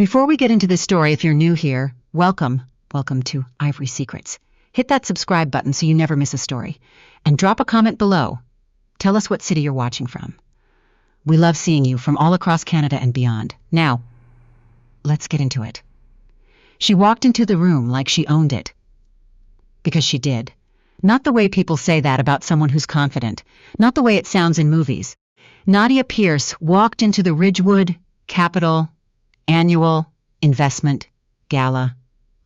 Before we get into this story, if you're new here, welcome to Ivory Secrets. Hit that subscribe button so you never miss a story. And drop a comment below. Tell us what city you're watching from. We love seeing you from all across Canada and beyond. Now, let's get into it. She walked into the room like she owned it. Because she did. Not the way people say that about someone who's confident. Not the way it sounds in movies. Nadia Pearce walked into the Ridgewood Capital Annual Investment Gala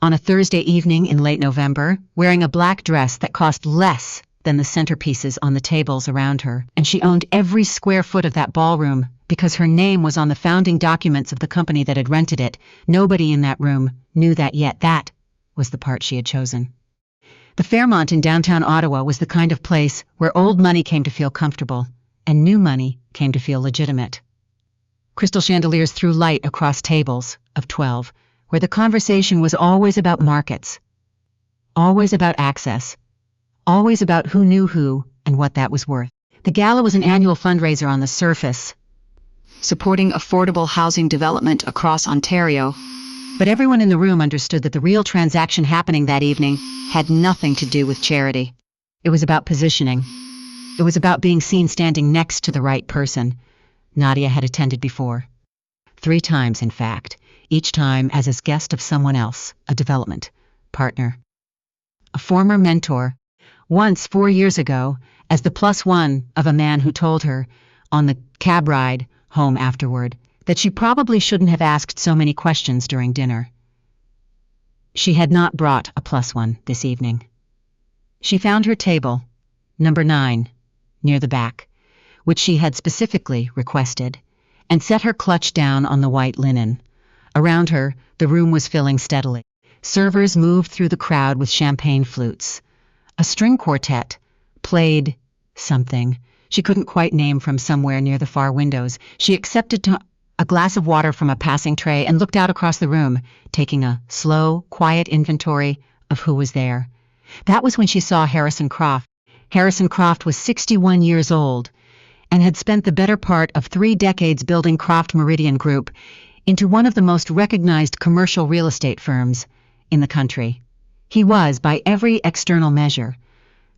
on a Thursday evening in late November, wearing a black dress that cost less than the centerpieces on the tables around her, and she owned every square foot of that ballroom because her name was on the founding documents of the company that had rented it. Nobody in that room knew that yet. That was the part she had chosen. The Fairmont in downtown Ottawa was the kind of place where old money came to feel comfortable, and new money came to feel legitimate. Crystal chandeliers threw light across tables of 12, where the conversation was always about markets, always about access, always about who knew who and what that was worth. The gala was an annual fundraiser on the surface, supporting affordable housing development across Ontario, but everyone in the room understood that the real transaction happening that evening had nothing to do with charity. It was about positioning. It was about being seen standing next to the right person. Nadia had attended before. 3 times, in fact, each time as a guest of someone else, a development partner, a former mentor, once 4 years ago as the +1 of a man who told her, on the cab ride home afterward, that she probably shouldn't have asked so many questions during dinner. She had not brought a +1 this evening. She found her table, number 9, near the back, which she had specifically requested, and set her clutch down on the white linen. Around her, the room was filling steadily. Servers moved through the crowd with champagne flutes. A string quartet played something she couldn't quite name from somewhere near the far windows. She accepted a glass of water from a passing tray and looked out across the room, taking a slow, quiet inventory of who was there. That was when she saw Harrison Croft. Harrison Croft was 61 years old and had spent the better part of 3 decades building Croft Meridian Group into one of the most recognized commercial real estate firms in the country. He was, by every external measure,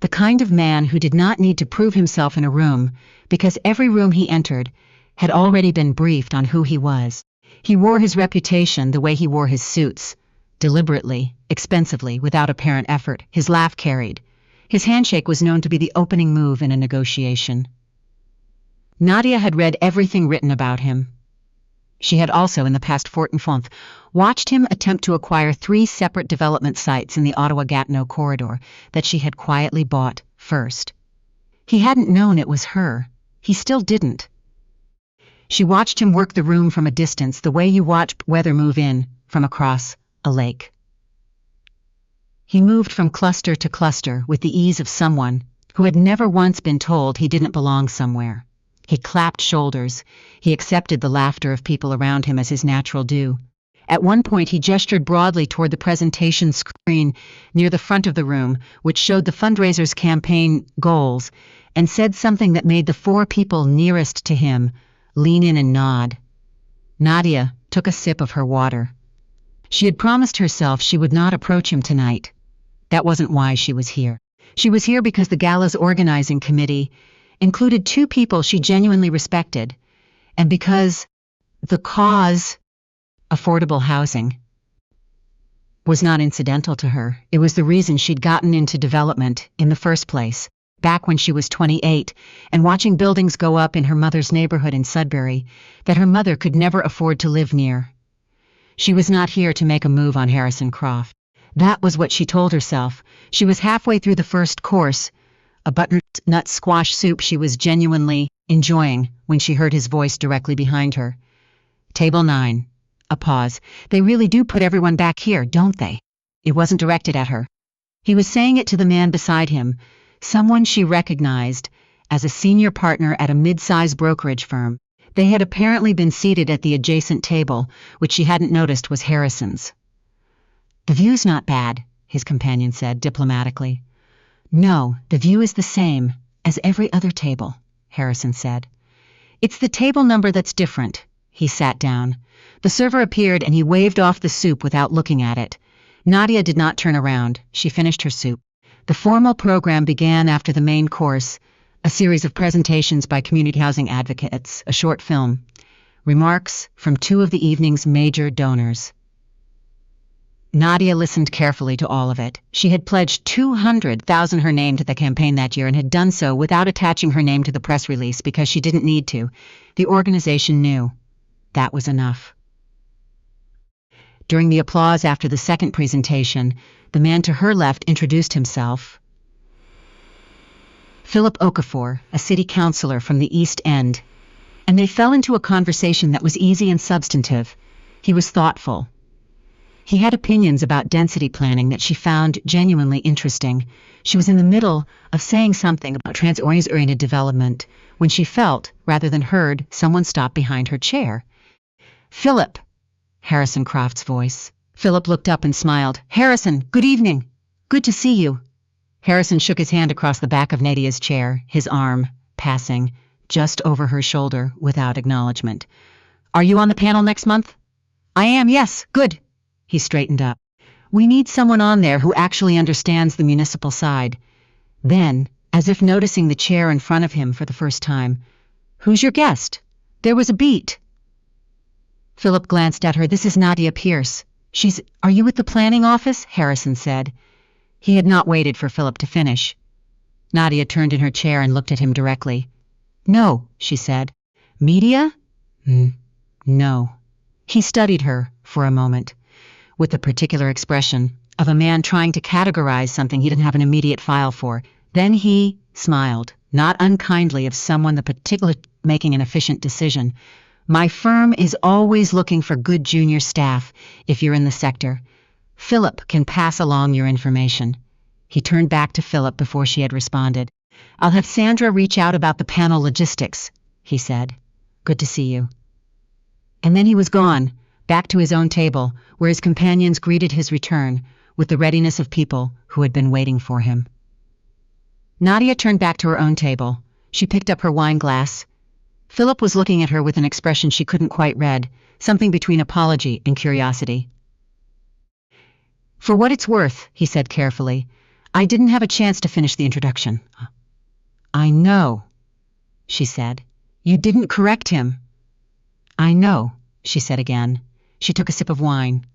the kind of man who did not need to prove himself in a room because every room he entered had already been briefed on who he was. He wore his reputation the way he wore his suits, deliberately, expensively, without apparent effort. His laugh carried. His handshake was known to be the opening move in a negotiation. Nadia had read everything written about him. She had also, in the past fortnight, watched him attempt to acquire 3 separate development sites in the Ottawa-Gatineau corridor that she had quietly bought first. He hadn't known it was her. He still didn't. She watched him work the room from a distance, the way you watch weather move in from across a lake. He moved from cluster to cluster with the ease of someone who had never once been told he didn't belong somewhere. He clapped shoulders. He accepted the laughter of people around him as his natural due. At one point, he gestured broadly toward the presentation screen near the front of the room, which showed the fundraiser's campaign goals, and said something that made the 4 people nearest to him lean in and nod. Nadia took a sip of her water. She had promised herself she would not approach him tonight. That wasn't why she was here. She was here because the gala's organizing committee included 2 people she genuinely respected, and because the cause, affordable housing, was not incidental to her. It was the reason she'd gotten into development in the first place, back when she was 28, and watching buildings go up in her mother's neighborhood in Sudbury that her mother could never afford to live near. She was not here to make a move on Harrison Croft. That was what she told herself. She was halfway through the first course, a butternut squash soup she was genuinely enjoying, when she heard his voice directly behind her. Table 9. A pause. They really do put everyone back here, don't they? It wasn't directed at her. He was saying it to the man beside him, someone she recognized as a senior partner at a mid-size brokerage firm. They had apparently been seated at the adjacent table, which she hadn't noticed was Harrison's. The view's not bad, his companion said diplomatically. No, the view is the same as every other table, Harrison said. It's the table number that's different. He sat down. The server appeared and he waved off the soup without looking at it. Nadia did not turn around. She finished her soup. The formal program began after the main course, a series of presentations by community housing advocates, a short film, remarks from two of the evening's major donors. Nadia listened carefully to all of it. She had pledged $200,000 her name to the campaign that year and had done so without attaching her name to the press release because she didn't need to. The organization knew. That was enough. During the applause after the second presentation, the man to her left introduced himself. Philip Okafor, a city councilor from the East End. And they fell into a conversation that was easy and substantive. He was thoughtful. He had opinions about density planning that she found genuinely interesting. She was in the middle of saying something about trans-oriented development when she felt, rather than heard, someone stop behind her chair. "Philip," Harrison Croft's voice. Philip looked up and smiled. "Harrison, good evening. Good to see you." Harrison shook his hand across the back of Nadia's chair, his arm passing just over her shoulder without acknowledgement. "Are you on the panel next month?" "I am, yes. Good." He straightened up. "We need someone on there who actually understands the municipal side." Then, as if noticing the chair in front of him for the first time, "Who's your guest?" There was a beat. Philip glanced at her. "This is Nadia Pearce. Are you at the planning office?" Harrison said. He had not waited for Philip to finish. Nadia turned in her chair and looked at him directly. "No," she said. "Media?" No. He studied her for a moment, with the particular expression of a man trying to categorize something he didn't have an immediate file for. Then he smiled, not unkindly of someone the particular making an efficient decision. "My firm is always looking for good junior staff if you're in the sector. Philip can pass along your information." He turned back to Philip before she had responded. "I'll have Sandra reach out about the panel logistics," he said. "Good to see you." And then he was gone, back to his own table, where his companions greeted his return with the readiness of people who had been waiting for him. Nadia turned back to her own table. She picked up her wine glass. Philip was looking at her with an expression she couldn't quite read, something between apology and curiosity. "For what it's worth," he said carefully, "I didn't have a chance to finish the introduction." "I know," she said. "You didn't correct him." "I know," she said again. She took a sip of wine.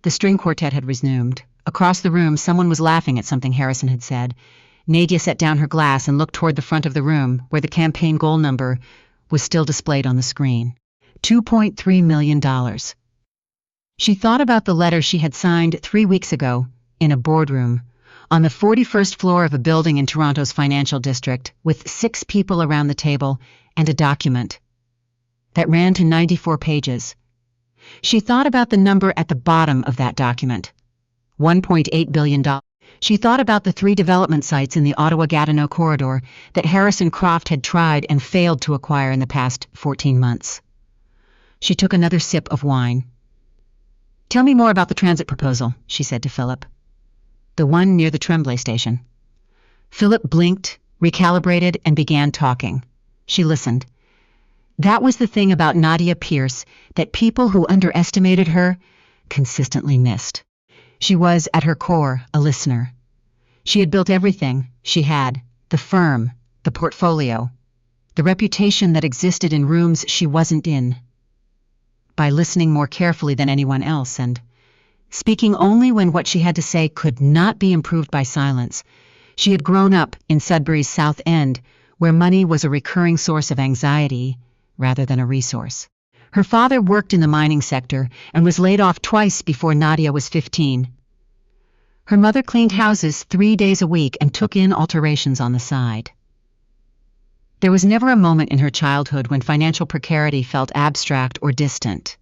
The string quartet had resumed. Across the room, someone was laughing at something Harrison had said. Nadia set down her glass and looked toward the front of the room, where the campaign goal number was still displayed on the screen. $2.3 million. She thought about the letter she had signed 3 weeks ago in a boardroom on the 41st floor of a building in Toronto's financial district, with 6 people around the table and a document that ran to 94 pages. She thought about the number at the bottom of that document, $1.8 billion. She thought about the 3 development sites in the Ottawa-Gatineau corridor that Harrison Croft had tried and failed to acquire in the past 14 months. She took another sip of wine. "Tell me more about the transit proposal," she said to Philip. "The one near the Tremblay station." Philip blinked, recalibrated, and began talking. She listened. That was the thing about Nadia Pearce that people who underestimated her consistently missed. She was, at her core, a listener. She had built everything she had: the firm, the portfolio, the reputation that existed in rooms she wasn't in, by listening more carefully than anyone else and speaking only when what she had to say could not be improved by silence. She had grown up in Sudbury's South End, where money was a recurring source of anxiety rather than a resource. Her father worked in the mining sector and was laid off twice before Nadia was 15. Her mother cleaned houses 3 days a week and took in alterations on the side. There was never a moment in her childhood when financial precarity felt abstract or distant.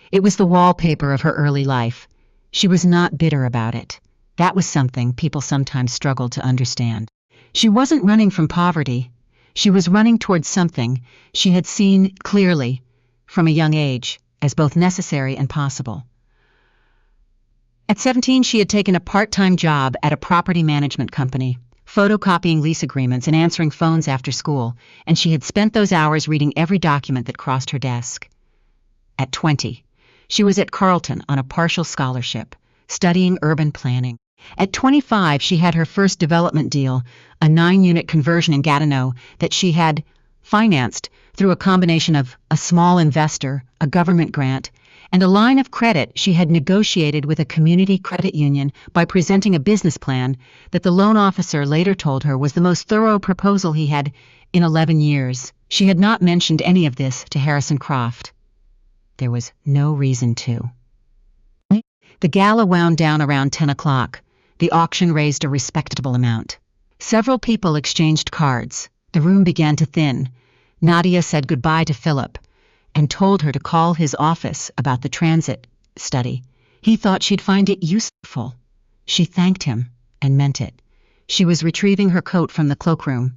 It was the wallpaper of her early life. She was not bitter about it. That was something people sometimes struggled to understand. She wasn't running from poverty. She was running towards something she had seen clearly from a young age as both necessary and possible. At 17, she had taken a part-time job at a property management company, photocopying lease agreements and answering phones after school, and she had spent those hours reading every document that crossed her desk. At 20, she was at Carleton on a partial scholarship, studying urban planning. At 25, she had her first development deal, a 9-unit conversion in Gatineau that she had financed through a combination of a small investor, a government grant, and a line of credit she had negotiated with a community credit union by presenting a business plan that the loan officer later told her was the most thorough proposal he had in 11 years. She had not mentioned any of this to Harrison Croft. There was no reason to. The gala wound down around 10 o'clock. The auction raised a respectable amount. Several people exchanged cards. The room began to thin. Nadia said goodbye to Philip and told her to call his office about the transit study. He thought she'd find it useful. She thanked him and meant it. She was retrieving her coat from the cloakroom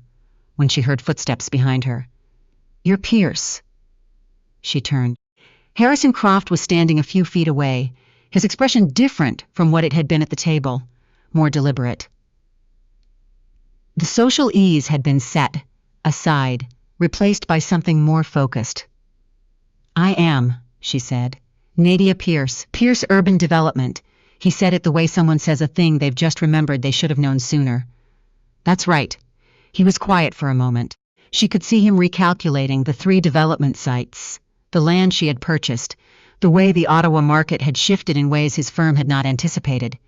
when she heard footsteps behind her. "You're Pearce." She turned. Harrison Croft was standing a few feet away, his expression different from what it had been at the table, more deliberate. The social ease had been set aside, replaced by something more focused. "I am," she said. "Nadia Pearce, Pearce Urban Development." He said it the way someone says a thing they've just remembered they should have known sooner. "That's right." He was quiet for a moment. She could see him recalculating the 3 development sites, the land she had purchased, the way the Ottawa market had shifted in ways his firm had not anticipated.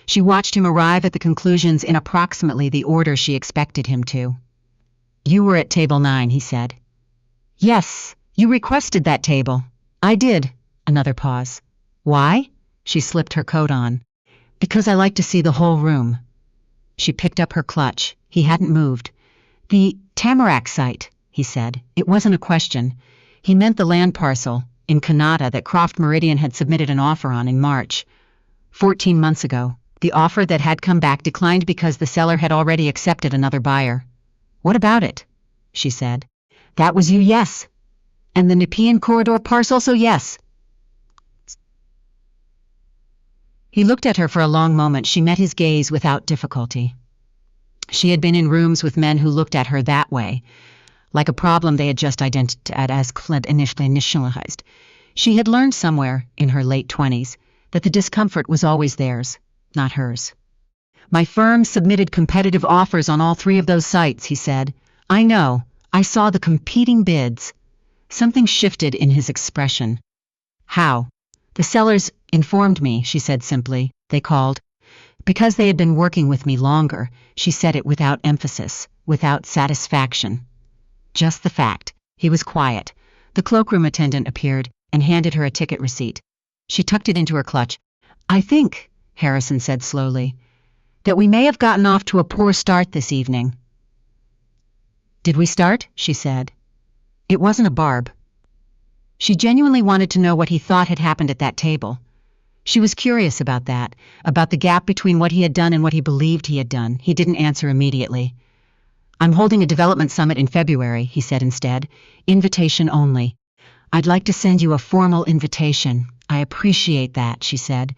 She watched him arrive at the conclusions in approximately the order she expected him to. "You were at table 9, he said. "Yes, you requested that table." "I did." Another pause. "Why?" She slipped her coat on. "Because I like to see the whole room." She picked up her clutch. He hadn't moved. "The Tamarack site," he said. It wasn't a question. He meant the land parcel in Canada that Croft Meridian had submitted an offer on in March, 14 months ago. The offer that had come back declined because the seller had already accepted another buyer. "What about it?" she said. "That was you, yes. And the Nepean Corridor parcel, so yes." He looked at her for a long moment. She met his gaze without difficulty. She had been in rooms with men who looked at her that way, like a problem they had just identified as Clint initially initialized. She had learned somewhere in her late 20s that the discomfort was always theirs, not hers. "My firm submitted competitive offers on all 3 of those sites," he said. "I know. I saw the competing bids." Something shifted in his expression. "How?" "The sellers informed me," she said simply. "They called." Because they had been working with me longer, she said it without emphasis, without satisfaction. Just the fact. He was quiet. The cloakroom attendant appeared and handed her a ticket receipt. She tucked it into her clutch. "I think," Harrison said slowly, "that we may have gotten off to a poor start this evening." "Did we start?" she said. It wasn't a barb. She genuinely wanted to know what he thought had happened at that table. She was curious about that, about the gap between what he had done and what he believed he had done. He didn't answer immediately. "I'm holding a development summit in February," he said instead. "Invitation only." "I'd like to send you a formal invitation." "I appreciate that," she said.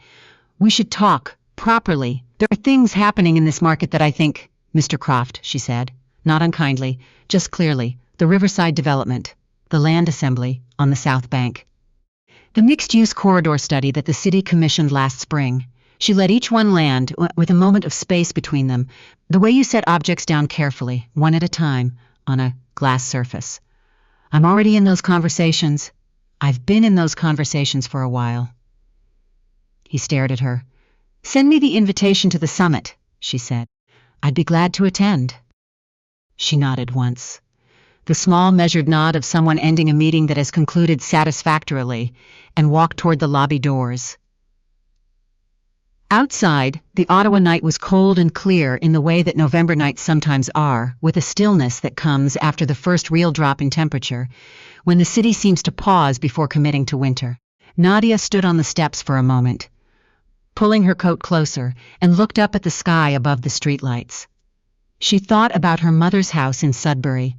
"We should talk, properly. There are things happening in this market that I think—" "Mr. Croft," she said, not unkindly, just clearly, "the Riverside development, the land assembly on the South Bank. The mixed-use corridor study that the city commissioned last spring." She let each one land, with a moment of space between them, the way you set objects down carefully, one at a time, on a glass surface. "I'm already in those conversations. I've been in those conversations for a while." He stared at her. "Send me the invitation to the summit," she said. "I'd be glad to attend." She nodded once. The small, measured nod of someone ending a meeting that has concluded satisfactorily, and walked toward the lobby doors. Outside, the Ottawa night was cold and clear in the way that November nights sometimes are, with a stillness that comes after the first real drop in temperature, when the city seems to pause before committing to winter. Nadia stood on the steps for a moment, pulling her coat closer, and looked up at the sky above the streetlights. She thought about her mother's house in Sudbury,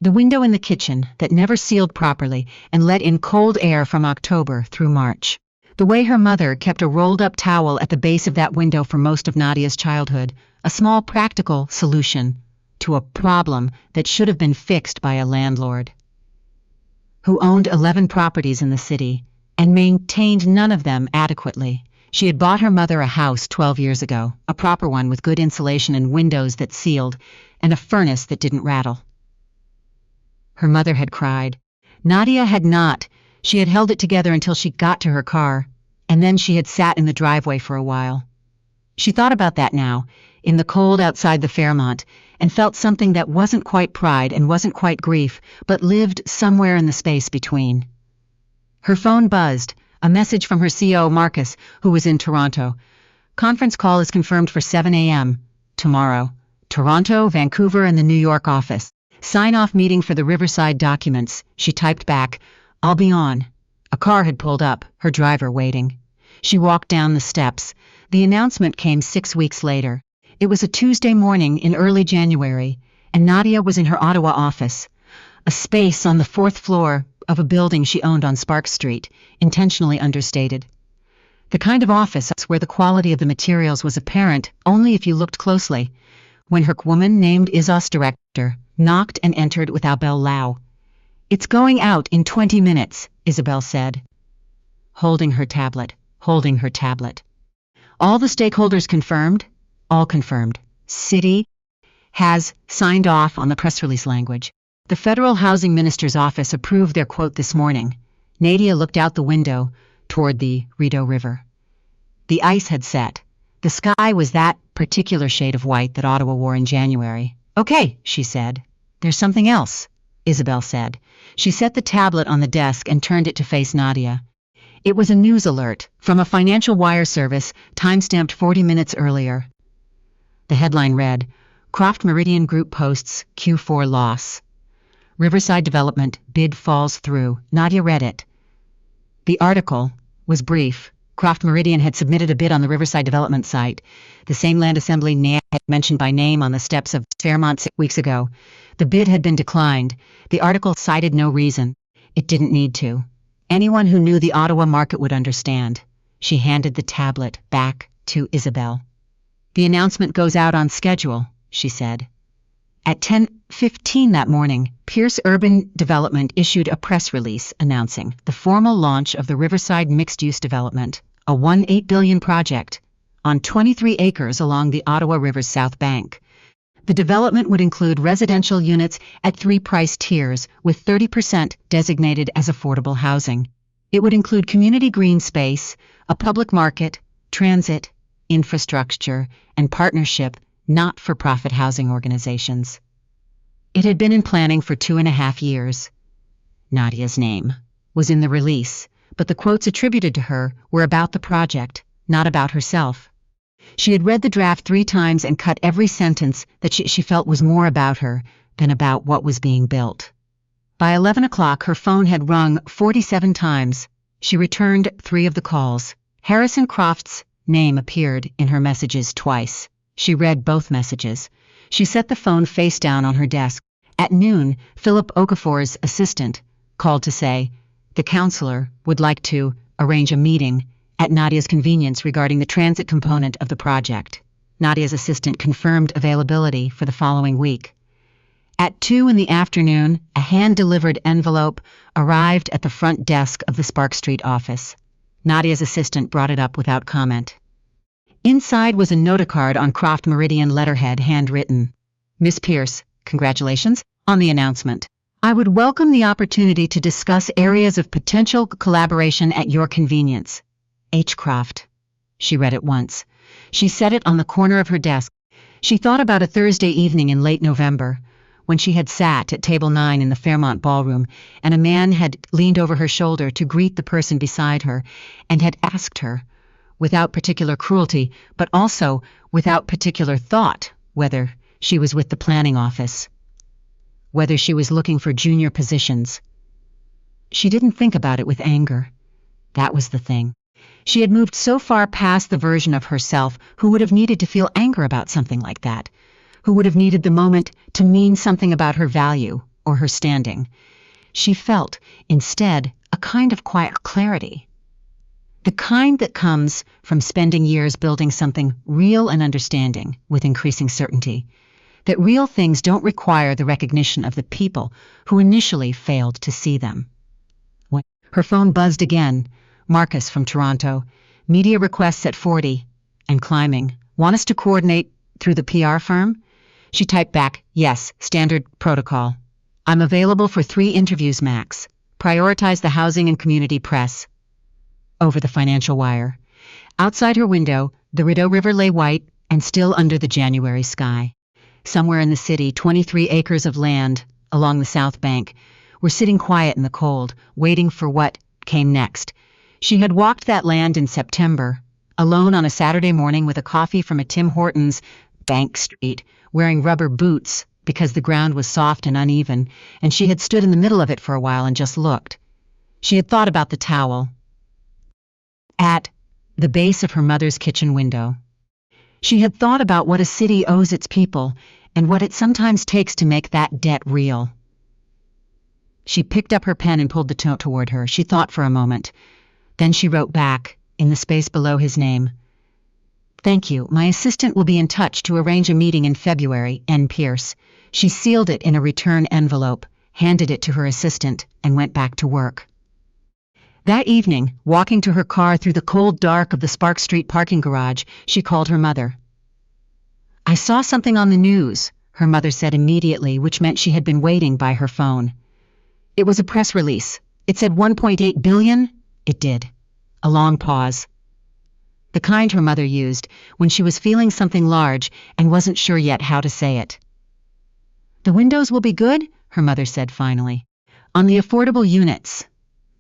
the window in the kitchen that never sealed properly and let in cold air from October through March. The way her mother kept a rolled-up towel at the base of that window for most of Nadia's childhood, a small practical solution to a problem that should have been fixed by a landlord who owned 11 properties in the city and maintained none of them adequately. She had bought her mother a house 12 years ago, a proper one with good insulation and windows that sealed, and a furnace that didn't rattle. Her mother had cried. Nadia had not. She had held it together until she got to her car, and then she had sat in the driveway for a while. She thought about that now, in the cold outside the Fairmont, and felt something that wasn't quite pride and wasn't quite grief, but lived somewhere in the space between. Her phone buzzed, a message from her CO, Marcus, who was in Toronto. Conference call is confirmed for 7 a.m. tomorrow. Toronto, Vancouver, and the New York office. Sign-off meeting for the Riverside documents. She typed back, "I'll be on." A car had pulled up, her driver waiting. She walked down the steps. The announcement came 6 weeks later. It was a Tuesday morning in early January, and Nadia was in her Ottawa office, a space on the 4th floor of a building she owned on Sparks Street, intentionally understated. The kind of office where the quality of the materials was apparent only if you looked closely. When her woman named Izos director knocked and entered with Abel Lau. "It's going out in 20 minutes, Isabel said, holding her tablet. All the stakeholders confirmed? All confirmed. City has signed off on the press release language. The Federal Housing Minister's office approved their quote this morning. Nadia looked out the window toward the Rideau River. The ice had set. The sky was that particular shade of white that Ottawa wore in January. "Okay," she said. "There's something else," Isabel said. She set the tablet on the desk and turned it to face Nadia. It was a news alert from a financial wire service, time-stamped 40 minutes earlier. The headline read, "Croft Meridian Group posts Q4 loss. Riverside Development bid falls through." Nadia read it. The article was brief. Croft Meridian had submitted a bid on the Riverside Development site, the same land assembly Nadia had mentioned by name on the steps of Fairmont 6 weeks ago. The bid had been declined. The article cited no reason. It didn't need to. Anyone who knew the Ottawa market would understand. She handed the tablet back to Isabel. "The announcement goes out on schedule," she said. At 10:15 that morning, Pearce Urban Development issued a press release announcing the formal launch of the Riverside Mixed-Use Development, a $1.8 billion project, on 23 acres along the Ottawa River's south bank. The development would include residential units at 3 price tiers, with 30% designated as affordable housing. It would include community green space, a public market, transit, infrastructure, and partnership not-for-profit housing organizations. It had been in planning for 2.5 years. Nadia's name was in the release, but the quotes attributed to her were about the project, not about herself. She had read the draft 3 times and cut every sentence that she felt was more about her than about what was being built. By 11 o'clock, her phone had rung 47 times. She returned 3 of the calls. Harrison Croft's name appeared in her messages twice. She read both messages. She set the phone face down on her desk. At noon, Philip Okafor's assistant called to say the counselor would like to arrange a meeting at Nadia's convenience regarding the transit component of the project. Nadia's assistant confirmed availability for the following week. At 2 in the afternoon, a hand-delivered envelope arrived at the front desk of the Spark Street office. Nadia's assistant brought it up without comment. Inside was a notacard on Croft Meridian letterhead, handwritten. "Miss Pearce, congratulations on the announcement. I would welcome the opportunity to discuss areas of potential collaboration at your convenience. H. Croft." She read it once. She set it on the corner of her desk. She thought about a Thursday evening in late November, when she had sat at table 9 in the Fairmont ballroom, and a man had leaned over her shoulder to greet the person beside her, and had asked her, without particular cruelty, but also without particular thought, whether she was with the planning office, whether she was looking for junior positions. She didn't think about it with anger. That was the thing. She had moved so far past the version of herself who would have needed to feel anger about something like that, who would have needed the moment to mean something about her value or her standing. She felt, instead, a kind of quiet clarity. The kind that comes from spending years building something real and understanding with increasing certainty that real things don't require the recognition of the people who initially failed to see them. Her phone buzzed again. Marcus from Toronto. Media requests at 40 and climbing. Want us to coordinate through the PR firm? She typed back, yes, standard protocol. I'm available for 3 interviews max. Prioritize the housing and community press. Over the financial wire. Outside her window, the Rideau River lay white and still under the January sky. Somewhere in the city, 23 acres of land along the south bank were sitting quiet in the cold, waiting for what came next. She had walked that land in September, alone on a Saturday morning with a coffee from a Tim Hortons, Bank Street, wearing rubber boots because the ground was soft and uneven, and she had stood in the middle of it for a while and just looked. She had thought about the towel at the base of her mother's kitchen window. She had thought about what a city owes its people and what it sometimes takes to make that debt real. She picked up her pen and pulled the note toward her. She thought for a moment. Then she wrote back, in the space below his name, "Thank you. My assistant will be in touch to arrange a meeting in February, N. Pearce." She sealed it in a return envelope, handed it to her assistant, and went back to work. That evening, walking to her car through the cold dark of the Spark Street parking garage, she called her mother. "I saw something on the news," her mother said immediately, which meant she had been waiting by her phone. "It was a press release. It said 1.8 billion?" It did. A long pause. The kind her mother used when she was feeling something large and wasn't sure yet how to say it. "The windows will be good," her mother said finally. "On the affordable units.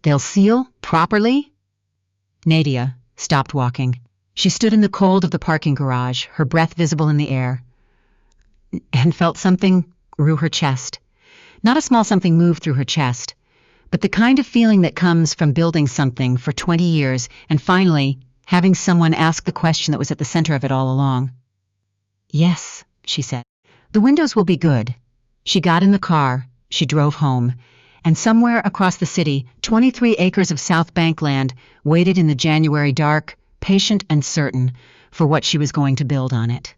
They'll seal properly?" Nadia stopped walking. She stood in the cold of the parking garage, her breath visible in the air, and felt something grew her chest. Not a small something moved through her chest, but the kind of feeling that comes from building something for 20 years and finally having someone ask the question that was at the center of it all along. "Yes," she said. "The windows will be good." She got in the car, she drove home, and somewhere across the city, 23 acres of South Bank land waited in the January dark, patient and certain, for what she was going to build on it.